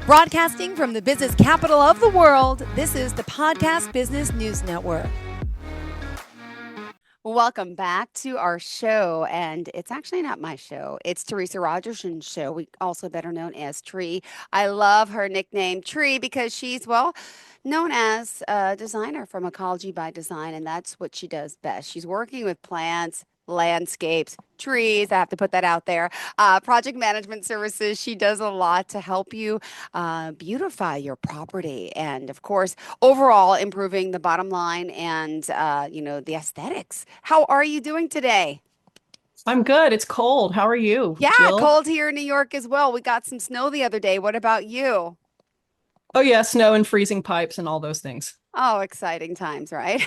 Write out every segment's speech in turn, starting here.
Broadcasting from the business capital of the world, this is the Podcast Business News Network. Welcome back to our show, and it's actually not my show. It's Teresa Rogerson's show, we also better known as Tree. I love her nickname Tree because she's, known as a designer from Ecology by Design, and that's what she does best. She's working with plants, landscapes, trees. I have to put that out there. Project management services. She does a lot to help you beautify your property, and of course, overall improving the bottom line and the aesthetics. How are you doing today? I'm good. It's cold. How are you, Yeah, Jill? cold here in New York as well. We got some snow the other day. What about you? Oh yeah, snow and freezing pipes and all those things. Oh, exciting times, right?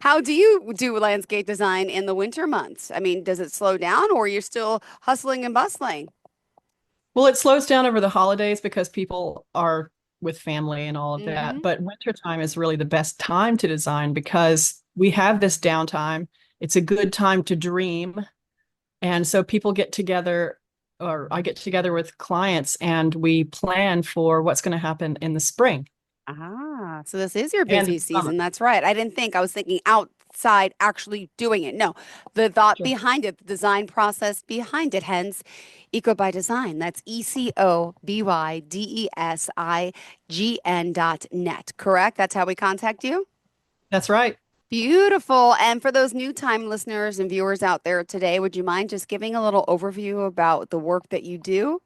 How do you do landscape design in the winter months? I mean, does it slow down or you're still hustling and bustling? Well, it slows down over the holidays because people are with family and all of that. Mm-hmm. But wintertime is really the best time to design because we have this downtime. It's a good time to dream. And so people get together, or I get together with clients, and we plan for what's going to happen in the spring So this is your and busy summer. season. That's right. I didn't think I was thinking outside actually doing it. No, the thought Sure. behind it, the design process behind it, hence Eco by Design. That's ECOBYDESIGN.net. Correct? That's how we contact you? That's right. Beautiful. And for those new time listeners and viewers out there today, would you mind just giving a little overview about the work that you do?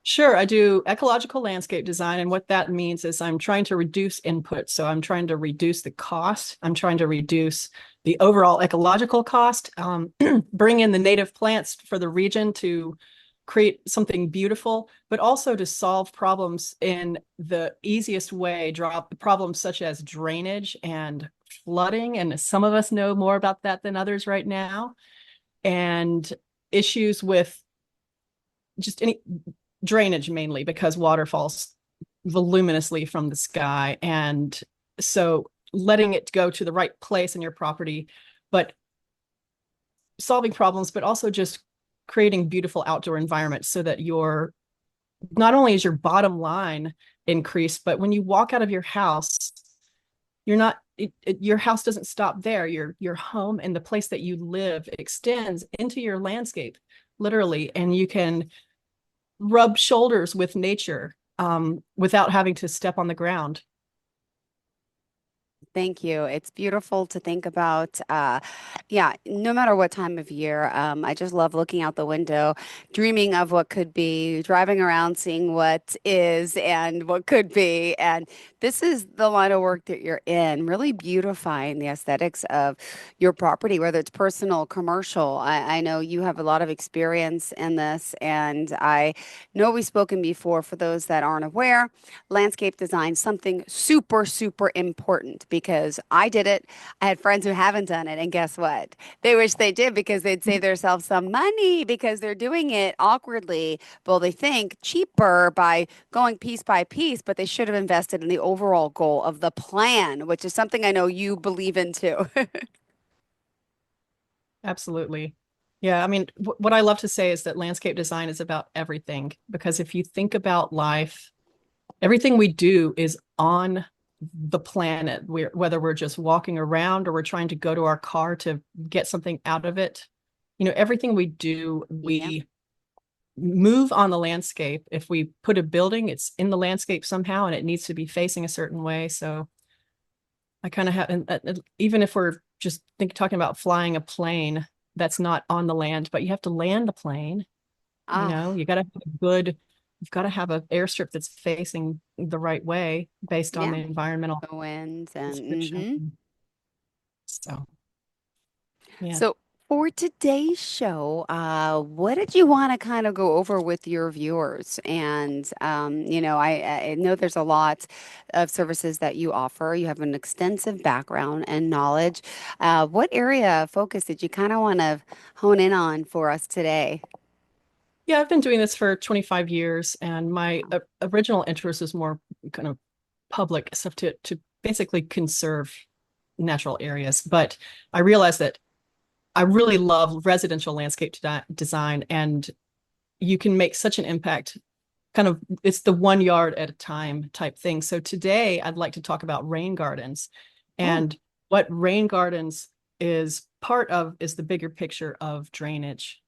Sure, I do ecological landscape design, and what that means is I'm trying to reduce input. So I'm trying to reduce the cost. I'm trying to reduce the overall ecological cost, bring in the native plants for the region to create something beautiful, but also to solve problems in the easiest way, drop problems such as drainage and flooding. And some of us know more about that than others right now, and issues with just any drainage, mainly because water falls voluminously from the sky. And so letting it go to the right place in your property, but solving problems, but also just creating beautiful outdoor environments so that your not only is your bottom line increased, but when you walk out of your house, you're not your house doesn't stop there. Your home and the place that you live extends into your landscape, literally, and you can rub shoulders with nature without having to step on the ground. Thank you. It's beautiful to think about. Yeah, no matter what time of year, I just love looking out the window, dreaming of what could be, driving around, seeing what is and what could be. And this is the line of work that you're in, really beautifying the aesthetics of your property, whether it's personal, commercial. I know you have a lot of experience in this, and I know we've spoken before. For those that aren't aware, landscape design, something super, super important because I did it. I had friends who haven't done it, and guess what? They wish they did because they'd save themselves some money because they're doing it awkwardly. Well, they think cheaper by going piece by piece, but they should have invested in the overall goal of the plan, which is something I know you believe in too. Absolutely. Yeah, I mean, what I love to say is that landscape design is about everything, because if you think about life, everything we do is on the planet, whether we're just walking around or we're trying to go to our car to get something out of it. Everything we do, Yeah. we move on the landscape. If we put a building, it's in the landscape somehow, and it needs to be facing a certain way. So I kind of have, and even if we're just talking about flying a plane that's not on the land, but you have to land the plane, Ah, you got to have a good, you've got to have an airstrip that's facing the right way based on yeah. the environmental The winds and restriction. mhm. So, yeah. So for today's show, what did you want to kind of go over with your viewers? And I know there's a lot of services that you offer. You have an extensive background and knowledge. What area of focus did you kind of want to hone in on for us today? Yeah, I've been doing this for 25 years, and my original interest is more kind of public stuff to basically conserve natural areas. But I realized that I really love residential landscape design, and you can make such an impact kind of, it's the 1 yard at a time type thing. So today I'd like to talk about rain gardens, Oh, and what rain gardens is part of is the bigger picture of drainage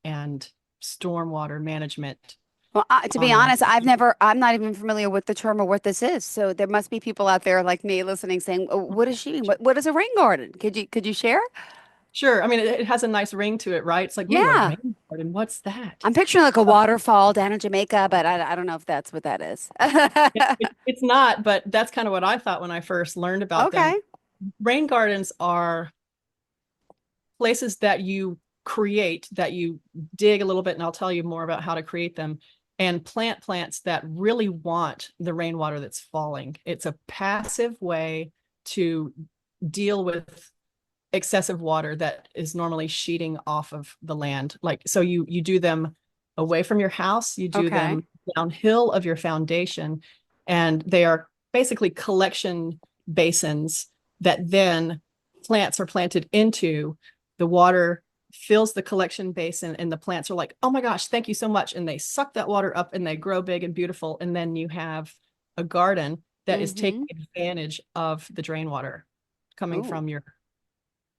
and stormwater management. well, to be Um, honest, I'm not even familiar with the term or what this is. So there must be people out there like me listening saying, "Oh, what does she mean? What is a rain garden? Could you share?" sure. I mean, it has a nice ring to it, right? It's like, ooh, a Yeah. rain garden. What's that? I'm picturing like a waterfall down in Jamaica, but I don't know if that's what that is. It's not, but that's kind of what I thought when I first learned about them. Okay. Rain gardens are places that you create, that you dig a little bit, and I'll tell you more about how to create them, and plant plants that really want the rainwater that's falling. It's a passive way to deal with excessive water that is normally sheeting off of the land. Like, so you do them away from your house, you do Okay. them downhill of your foundation, and they are basically collection basins that then plants are planted into. The water fills the collection basin, and the plants are like, oh my gosh, thank you so much. And they suck that water up and they grow big and beautiful. And then you have a garden that is Mm-hmm. taking advantage of the drain water coming Oh.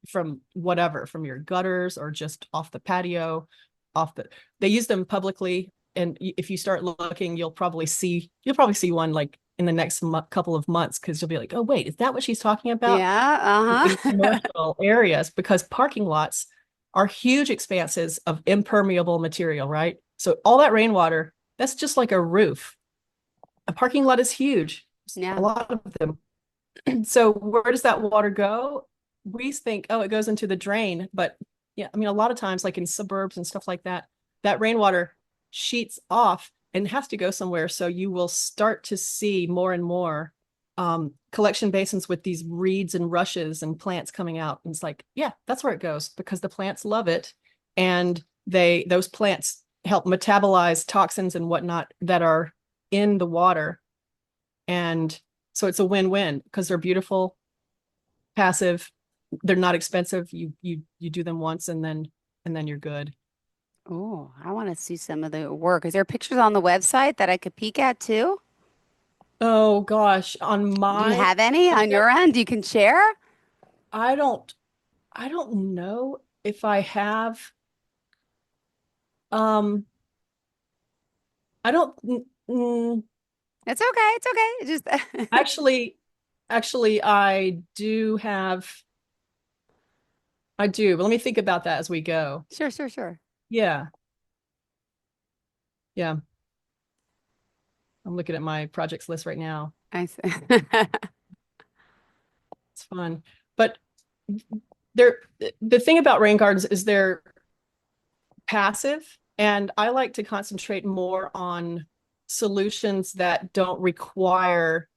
from whatever, from your gutters or just off the patio, off the, they use them publicly. And if you start looking, you'll probably see one like in the next couple of months, because you'll be like, oh, wait, is that what she's talking about? Yeah. In Uh-huh. commercial areas, because parking lots are huge expanses of impermeable material, right? So all that rainwater, that's just like a roof. A parking lot is huge, a Yeah. lot of them. So where does that water go? We think, oh, it goes into the drain. But yeah, I mean, a lot of times, like in suburbs and stuff like that, that rainwater sheets off and has to go somewhere. So you will start to see more and more collection basins with these reeds and rushes and plants coming out. And it's like, yeah, that's where it goes, because the plants love it. And those plants help metabolize toxins and whatnot that are in the water. And so it's a win-win, because they're beautiful, passive, they're not expensive. You do them once, and then you're good. Oh, I want to see some of the work. Is there pictures on the website that I could peek at too? Oh gosh, on Do you my have any on your project, end you can share? I don't I don't know if I have. Um, I don't It's okay. It's okay. It just actually I do have, I do, but let me think about that as we go. sure, sure, sure. Yeah, yeah. I'm looking at my projects list right now. I see. It's fun. But they're the thing about rain gardens is they're passive, and I like to concentrate more on solutions that don't require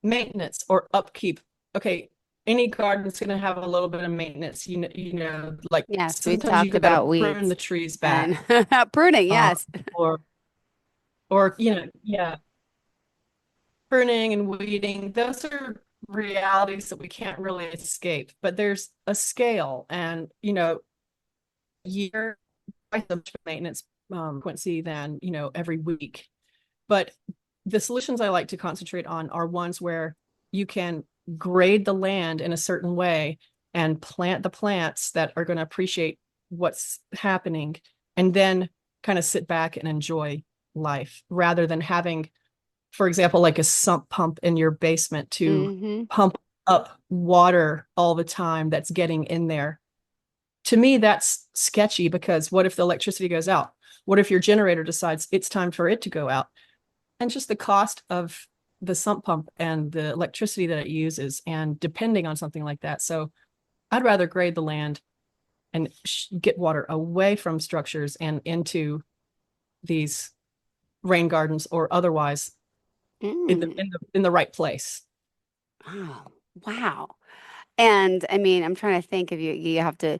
maintenance or upkeep. Okay, any garden's going to have a little bit of maintenance. Like Yes, we sometimes you talked got to about prune weeds the trees and back, pruning. uh, Yes. or yeah, pruning and weeding. Those are realities that we can't really escape. But there's a scale, and year twice as much maintenance frequency than every week. But the solutions I like to concentrate on are ones where you can grade the land in a certain way and plant the plants that are going to appreciate what's happening, and then kind of sit back and enjoy life, rather than having, for example, like a sump pump in your basement to Mm-hmm. pump up water all the time that's getting in there. To me, that's sketchy, because what if the electricity goes out? What if your generator decides it's time for it to go out? And just the cost of the sump pump and the electricity that it uses, and depending on something like that. So I'd rather grade the land and get water away from structures and into these rain gardens, or otherwise Mm. in the right place. Wow. Wow. And I mean, I'm trying to think if you have to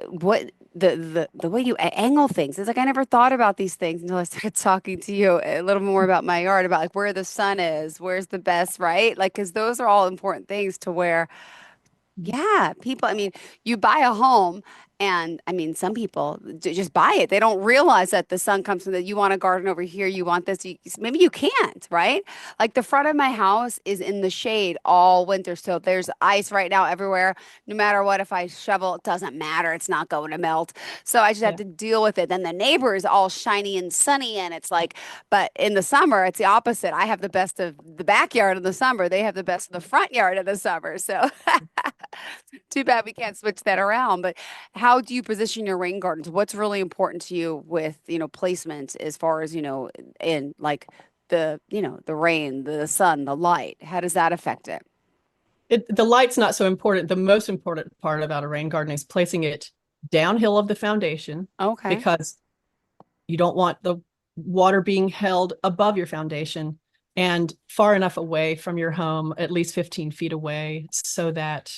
what the way you angle things. It's like I never thought about these things until I started talking to you a little more about my yard, about like where the sun is, where's the best, right? Like, because those are all important things to where, yeah, people, I mean, you buy a home And I mean, some people just buy it. They don't realize that the sun comes from that you want a garden over here, you want this. Maybe you can't, right? Like the front of my house is in the shade all winter. So there's ice right now everywhere. No matter what, if I shovel, it doesn't matter. It's not going to melt. So I just have Yeah. to deal with it. Then the neighbor is all shiny and sunny. And it's like, but in the summer, it's the opposite. I have the best of the backyard in the summer. They have the best of the front yard in the summer. So too bad we can't switch that around. But how do you position your rain gardens? What's really important to you with, placement as far as, in like the rain, the sun, the light? How does that affect it? The light's not so important. The most important part about a rain garden is placing it downhill of the foundation, Okay. because you don't want the water being held above your foundation, and far enough away from your home, at least 15 feet away, so that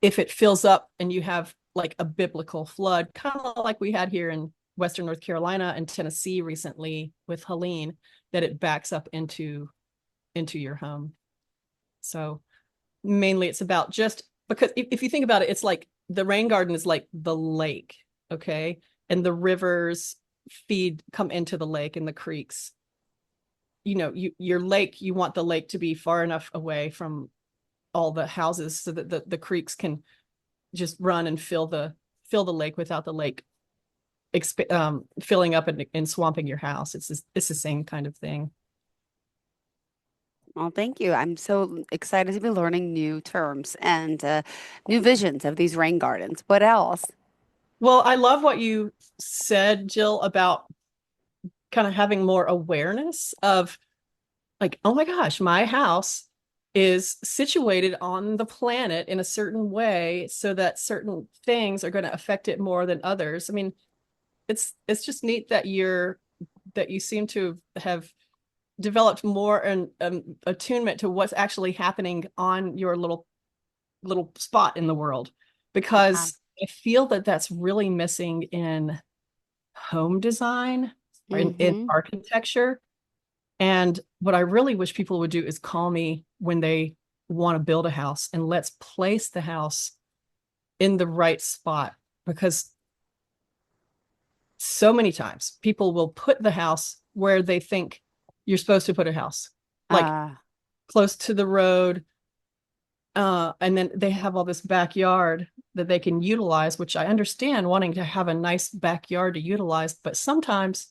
if it fills up and you have like a biblical flood, kind of like we had here in Western North Carolina and Tennessee recently with Helene, that it backs up into your home. So mainly it's about, just because if you think about it, it's like the rain garden is like the lake, okay? And the rivers come into the lake, and the creeks. Your lake, you want the lake to be far enough away from all the houses so that the creeks can just run and fill the lake without the lake filling up and swamping your house. It's the same kind of thing. Well, thank you. I'm so excited to be learning new terms and new visions of these rain gardens. What else? Well, I love what you said, Jill, about kind of having more awareness of, like, oh my gosh, my house is situated on the planet in a certain way so that certain things are going to affect it more than others. I mean, it's just neat that you seem to have developed more an attunement to what's actually happening on your little spot in the world, Yeah. because I feel that that's really missing in home design or in Mm-hmm. architecture. And what I really wish people would do is call me when they want to build a house, and let's place the house in the right spot, because so many times people will put the house where they think you're supposed to put a house, like Ah, close to the road. And then they have all this backyard that they can utilize, which I understand wanting to have a nice backyard to utilize, but sometimes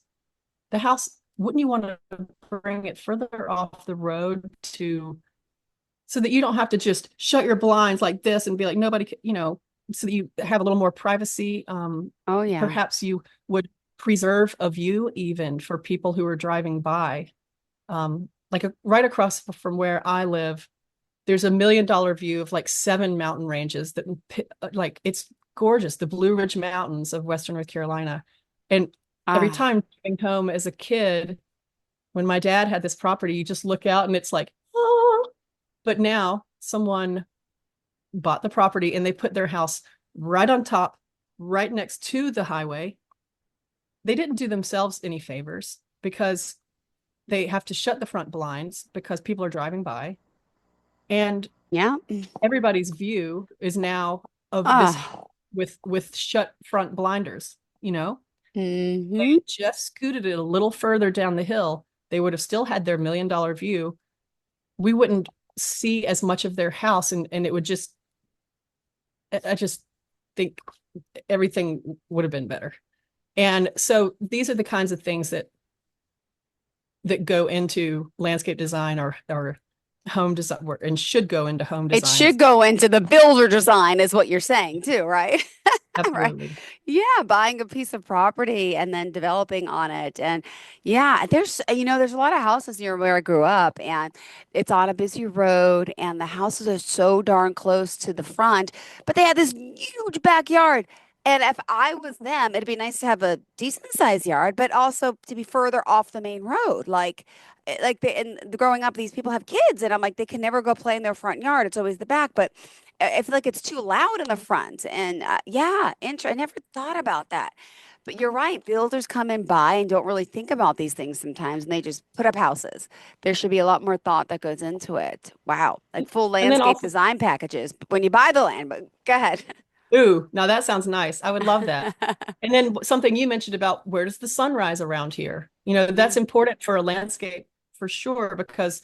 the house, wouldn't you want to bring it further off the road so that you don't have to just shut your blinds like this and be like, nobody, so that you have a little more privacy. oh yeah. Perhaps you would preserve a view even for people who are driving by. Right across from where I live, there's $1 million view of like 7 mountain ranges that, like, it's gorgeous, the Blue Ridge Mountains of Western North Carolina. And every Ah, time coming home as a kid, when my dad had this property, you just look out and it's like, oh. But now someone bought the property and they put their house right on top, right next to the highway. They didn't do themselves any favors, because they have to shut the front blinds because people are driving by. And yeah. everybody's view is now of this Ah, with shut front blinders. mm-hmm. They just scooted it a little further down the hill, they would have still had their $1 million view. We wouldn't see as much of their house, and it would just, I just think everything would have been better. And so these are the kinds of things that go into landscape design or home design, and should go into home It design. should go into the builder design, is what you're saying too, right? Right. Absolutely. Yeah, buying a piece of property and then developing on it. And yeah, there's a lot of houses near where I grew up, and it's on a busy road, and the houses are so darn close to the front, but they have this huge backyard. And if I was them, it'd be nice to have a decent sized yard, but also to be further off the main road. Growing up, these people have kids, and I'm like, they can never go play in their front yard. It's always the back. But I feel like it's too loud in the front. And yeah, I never thought about that. But you're right. Builders come in by and don't really think about these things sometimes, and they just put up houses. There should be a lot more thought that goes into it. Wow. Like full And then landscape also, design packages when you buy the land. But go ahead. Ooh, now that sounds nice. I would love that. And then something you mentioned about where does the sun rise around here? That's Mm, important for a landscape for sure, because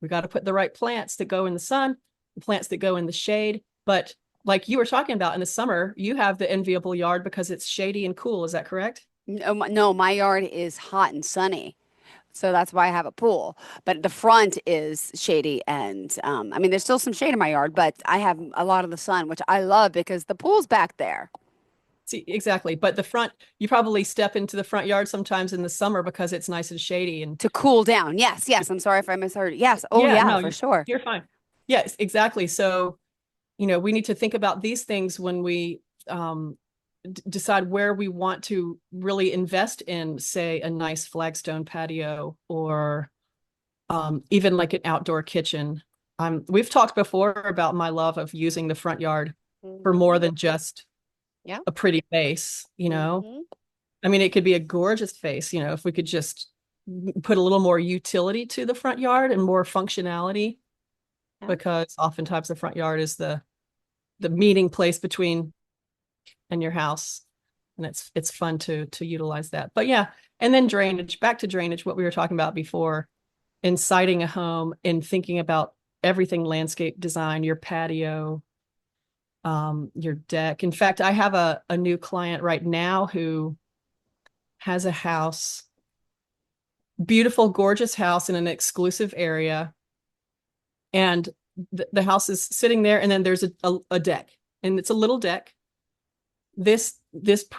we got to put the right plants that go in the sun, plants that go in the shade. But like you were talking about in the summer, you have the enviable yard because it's shady and cool. Is that correct? No, no, my yard is hot and sunny. So that's why I have a pool. But the front is shady. And I mean, there's still some shade in my yard, but I have a lot of the sun, which I love because the pool's back there See, exactly. But the front, you probably step into the front yard sometimes in the summer because it's nice and shady. And to cool down. Yes, yes. I'm sorry if I misheard. Yes. Oh, yeah, yeah, no, for sure. you're fine. Yes, exactly. So, we need to think about these things when we decide where we want to really invest in, say, a nice flagstone patio, or even like an outdoor kitchen. We've talked before about my love of using the front yard for more Hmm. than just Yeah. a pretty face. Hmm. I mean, it could be a gorgeous face, if we could just put a little more utility to the front yard and more functionality, Yeah. because oftentimes the front yard is the meeting place between and your house. And it's fun to utilize that. But yeah, and then drainage, back to drainage, what we were talking about before, in siting a home and thinking about everything landscape design, your patio, your deck. In fact, I have a new client right now who has a house, beautiful, gorgeous house in an exclusive area. And the house is sitting there, and then there's a deck, and it's a little deck. This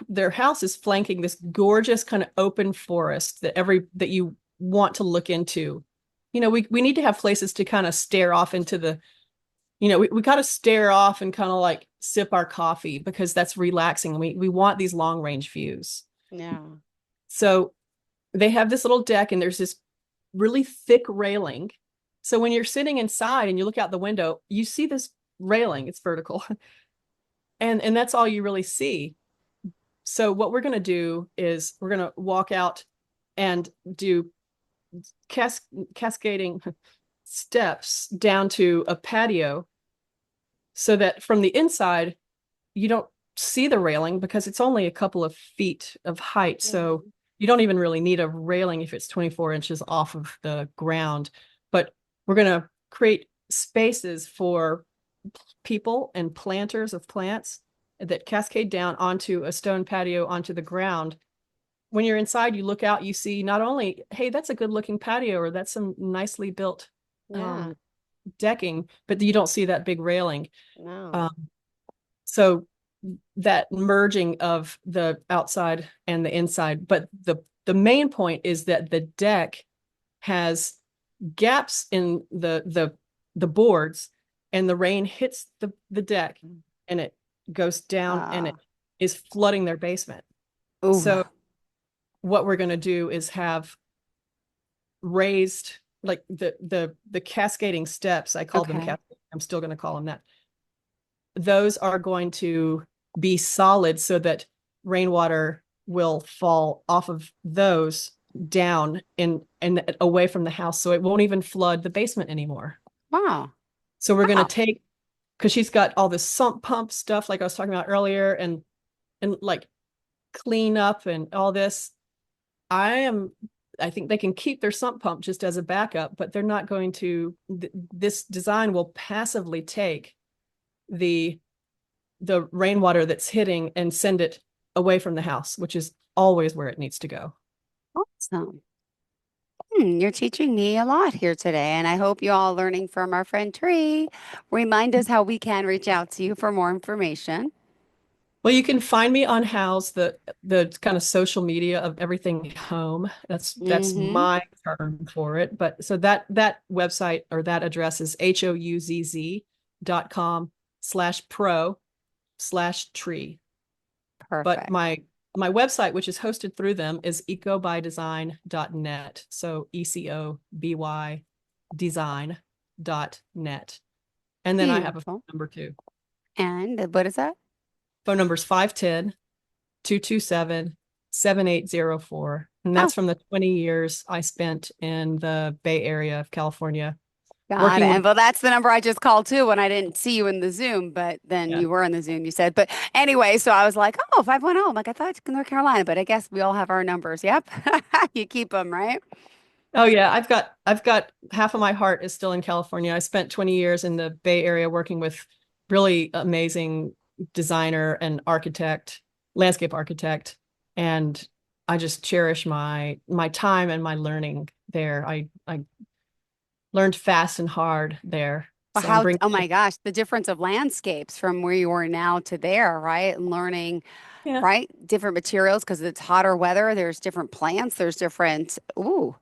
their house is flanking this gorgeous kind of open forest that you want to look into. We need to have places to kind of stare off into we got to stare off and kind of like sip our coffee, because that's relaxing. We want these long range views. Yeah. So they have this little deck, and there's this really thick railing. So when you're sitting inside and you look out the window, you see this railing, it's vertical. And that's all you really see. So what we're going to do is we're going to walk out and do cascading steps down to a patio, so that from the inside, you don't see the railing because it's only a couple of feet of height. So Mhm. you don't even really need a railing if it's 24 inches off of the ground. But we're going to create spaces for people and planters of plants that cascade down onto a stone patio onto the ground. When you're inside, you look out, you see not only, hey, that's a good looking patio, or that's some nicely built Yeah. decking, but you don't see that big railing. No. Um, so that merging of the outside and the inside. But the main point is that the deck has gaps in the boards, and the rain hits the deck, and it goes down, and it Ah. is flooding their basement. Ooh. So what we're going to do is have raised, like the cascading steps. I called them Okay. cascading. I'm still going to call them that. Those are going to be solid, so that rainwater will fall off of those down and away from the house, so it won't even flood the basement anymore. Wow. So we're going to Wow. take, because she's got all this sump pump stuff like I was talking about earlier, and like clean up and all this. I think they can keep their sump pump just as a backup, but they're not going to. This design will passively take the rainwater that's hitting and send it away from the house, which is always where it needs to go. Awesome. You're teaching me a lot here today, and I hope you all learning from our friend Tree. Remind us how we can reach out to you for more information. Well, you can find me on House, the kind of social media of everything home. That's Mm-hmm. my term for it. But so that website, or that address, is houzz.com/pro/tree. But Perfect. my website, which is hosted through them, is ecobydesign.net. So ECOBY design.net. And then I have a phone Beautiful. number too. And what is that? Phone number is 510-227-7804. And Oh, that's from the 20 years I spent in the Bay Area of California, Got it. working with, And well, that's the number I just called too when I didn't see you in the Zoom, but then yeah. you were in the Zoom, you said. But anyway, so I was like, oh, 510. I'm like, I thought it's North Carolina, but I guess we all have our numbers. Yep. You keep them, right? Oh yeah, I've got half of my heart is still in California. I spent 20 years in the Bay Area working with really amazing designer and architect, landscape architect, and I just cherish my time and my learning there. I learned fast and hard there. Well, So I'm bringing oh my gosh, the difference of landscapes from where you are now to there, right? And learning, yeah. right? Different materials because it's hotter weather. There's different plants. There's different, ooh.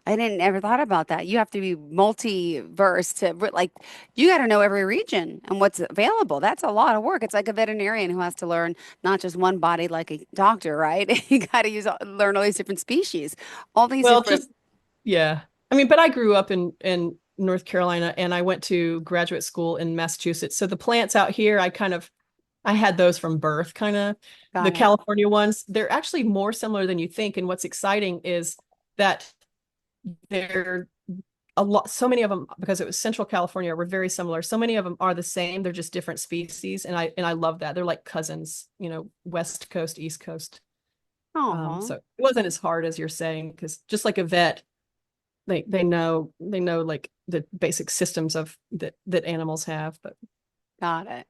I didn't ever thought about that. You have to be multi-verse to like you got to know every region and what's available. That's a lot of work. It's like a veterinarian who has to learn not just one body like a doctor, right? You got to learn all these different species, all these Well, different. just yeah. I mean, but I grew up in North Carolina and I went to graduate school in Massachusetts. So the plants out here, I had those from birth, kind of. The Got it. California ones, they're actually more similar than you think. And what's exciting is that they're so many of them, because it was Central California, were very similar. So many of them are the same. They're just different species. And I love that. They're like cousins, West Coast, East Coast. Oh, So it wasn't as hard as you're saying, because just like a vet, they know like the basic systems of that animals have. But got it.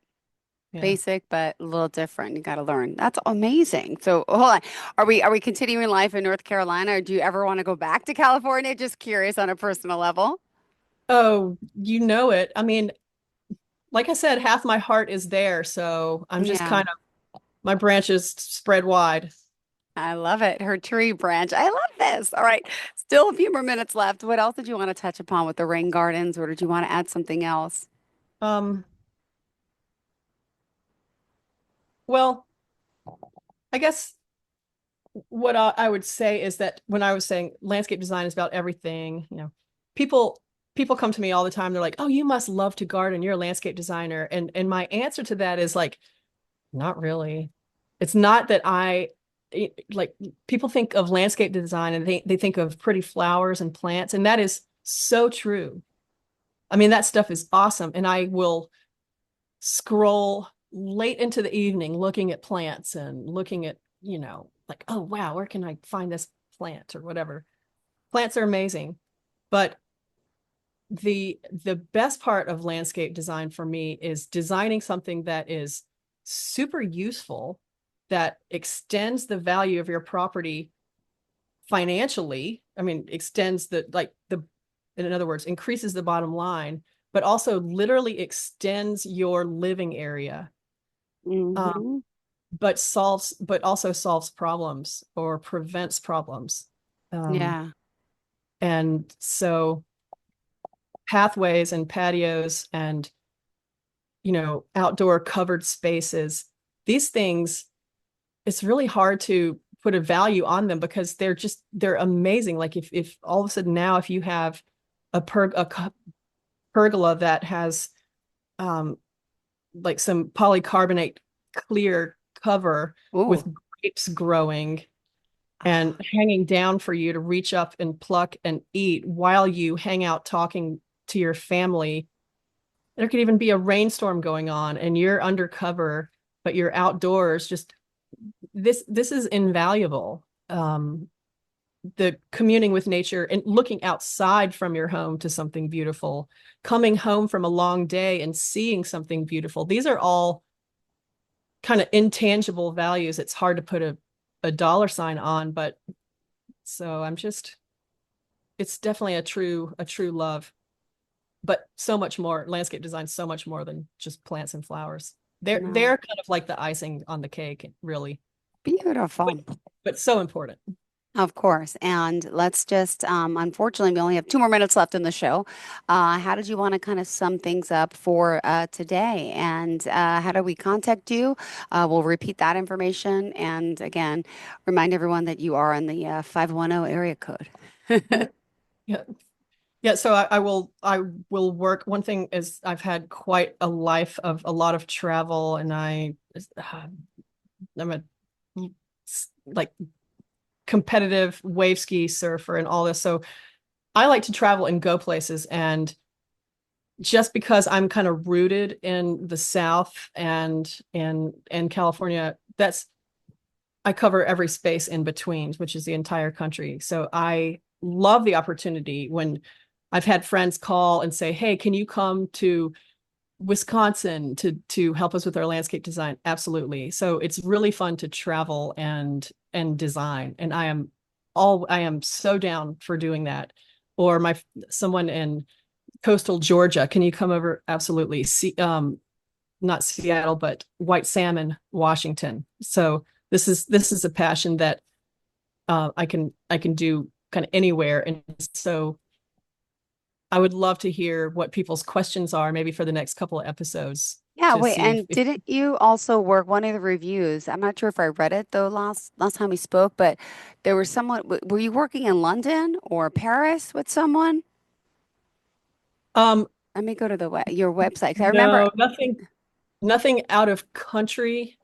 yeah. Basic, but a little different. You got to learn. That's amazing. So hold on. Are we continuing life in North Carolina, or do you ever want to go back to California? Just curious on a personal level. Oh, you know it. I mean, like I said, half my heart is there. So I'm just Yeah. kind of, my branches spread wide. I love it. Her tree branch. I love this. All right. Still a few more minutes left. What else did you want to touch upon with the rain gardens, or did you want to add something else? Um, well, I guess what I would say is that when I was saying landscape design is about everything, people people come to me all the time. They're like, "Oh, you must love to garden. You're a landscape designer." And my answer to that is like, not really. It's not that like people think of landscape design and they think of pretty flowers and plants, and that is so true. I mean, that stuff is awesome. And I will scroll late into the evening looking at plants and looking at, like, oh wow, where can I find this plant or whatever. Plants are amazing. But the best part of landscape design for me is designing something that is super useful, that extends the value of your property financially. I mean, extends in other words, increases the bottom line, but also literally extends your living area. Um, Hmm. but also solves problems or prevents problems. Um, Yeah. and so pathways and patios and outdoor covered spaces, these things, it's really hard to put a value on them because they're amazing. Like if all of a sudden now if you have a pergola that has um like some polycarbonate clear cover with Ooh. grapes growing and Ah, hanging down for you to reach up and pluck and eat while you hang out talking to your family. There could even be a rainstorm going on and you're undercover, but you're outdoors. Just this is invaluable. The communing with nature and looking outside from your home to something beautiful, coming home from a long day and seeing something beautiful. These are all kind of intangible values. It's hard to put a dollar sign on, but so it's definitely a true love. But so much more, landscape design, so much more than just plants and flowers. no. They're kind of like the icing on the cake, really, but Beautiful. but so important. Of course. And let's just, unfortunately, we only have 2 more minutes left in the show. How did you want to kind of sum things up for today? And how do we contact you? We'll repeat that information. And again, remind everyone that you are in the 510 area code. Yeah. Yeah. Yeah, so I will work. One thing is I've had quite a life of a lot of travel, and I'm a like competitive wave ski surfer and all this. So I like to travel and go places, and just because I'm kind of rooted in the South and California, I cover every space in between, which is the entire country. So I love the opportunity when I've had friends call and say, "Hey, can you come to Wisconsin to help us with our landscape design?" Absolutely. So it's really fun to travel and design, and I am so down for doing that. Or someone in coastal Georgia, can you come over? Absolutely. Not Seattle, but White Salmon, Washington. So this is a passion that I can do kind of anywhere, and so I would love to hear what people's questions are, maybe for the next couple of episodes, Yeah, to wait, see and didn't you also work one of the reviews? I'm not sure if I read it though last time we spoke, but there was someone, were you working in London or Paris with someone? um Let me go to your website 'cause I remember. no, nothing out of country.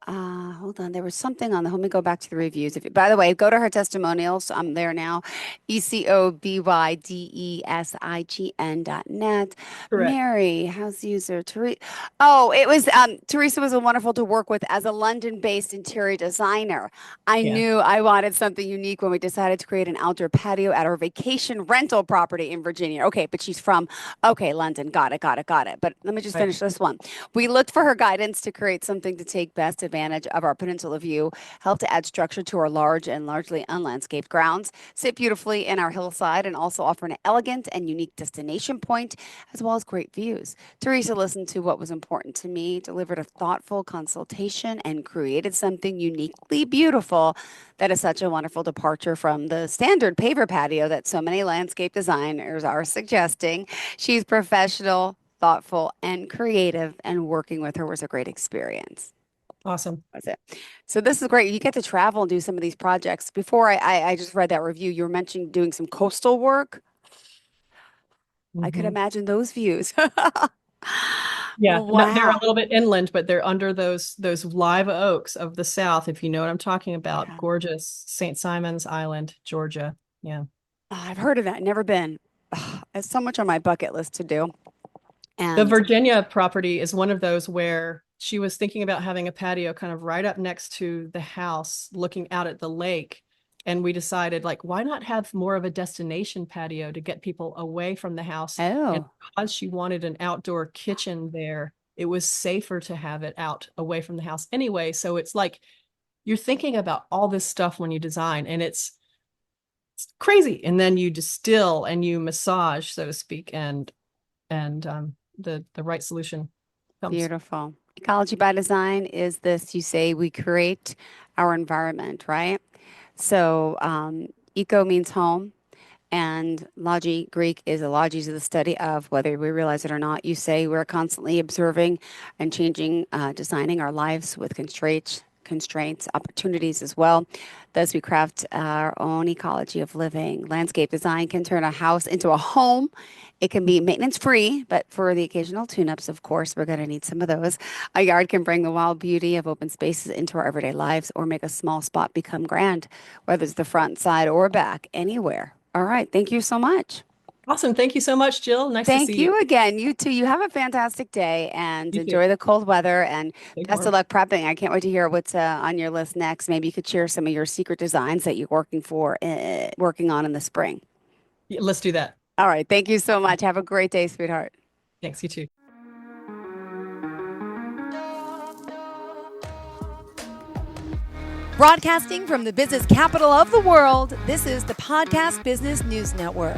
Hold on. There was something on the. Let me go back to the reviews. By the way, go to her testimonials. I'm there now. ECOBYDESIGN.net. Correct. Mary, house user Teresa. Oh, it was Teresa was wonderful to work with as a London-based interior designer. I Yeah. knew I wanted something unique when we decided to create an outdoor patio at our vacation rental property in Virginia. Okay, but she's from London. Got it, got it, got it. But let me just Right. finish this one. We looked for her guidance to create something to take best advantage of our peninsula view, help to add structure to our large and largely unlandscaped grounds, sit beautifully in our hillside, and also offer an elegant and unique destination point, as well as great views. Teresa listened to what was important to me, delivered a thoughtful consultation, and created something uniquely beautiful that is such a wonderful departure from the standard paver patio that so many landscape designers are suggesting. She's professional, thoughtful, and creative, and working with her was a great experience. Awesome. That's it. So this is great. You get to travel and do some of these projects. Before I just read that review, you were mentioning doing some coastal work. I could Mhm. imagine those views. Yeah, no, they're a Wow. little bit inland, but they're under those live oaks of the South, if you know what I'm talking about. Yeah. Gorgeous St. Simon's Island, Georgia. Yeah. I've heard of that. Never been. There's so much on my bucket list to do. The And Virginia property is one of those where she was thinking about having a patio kind of right up next to the house, looking out at the lake. And we decided, like, why not have more of a destination patio to get people away from the house? And oh, because she wanted an outdoor kitchen there, it was safer to have it out away from the house anyway. So it's like you're thinking about all this stuff when you design, and it's crazy. And then you distill and you massage, so to speak, and the right solution comes. beautiful. Ecology by design is this, you say we create our environment, right? So, eco means home, and logi, Greek, is a logis of the study of, whether we realize it or not. You say we're constantly observing and changing, designing our lives with constraints, opportunities as well. Thus, we craft our own ecology of living. Landscape design can turn a house into a home. It can be maintenance free, but for the occasional tune-ups, of course, we're going to need some of those. A yard can bring the wild beauty of open spaces into our everyday lives, or make a small spot become grand, whether it's the front, side, or back, anywhere. All right. Thank you so much. Awesome. Thank you so much, Jill. Nice to Thank see you. you again. You too. You have a fantastic day and You too. enjoy the cold weather, and Stay best of warm. luck prepping. I can't wait to hear what's on your list next. Maybe you could share some of your secret designs that you're working on in the spring. Yeah, let's do that. All right. Thank you so much. Have a great day, sweetheart. Thanks, you too. Broadcasting from the business capital of the world, this is the Podcast Business News Network.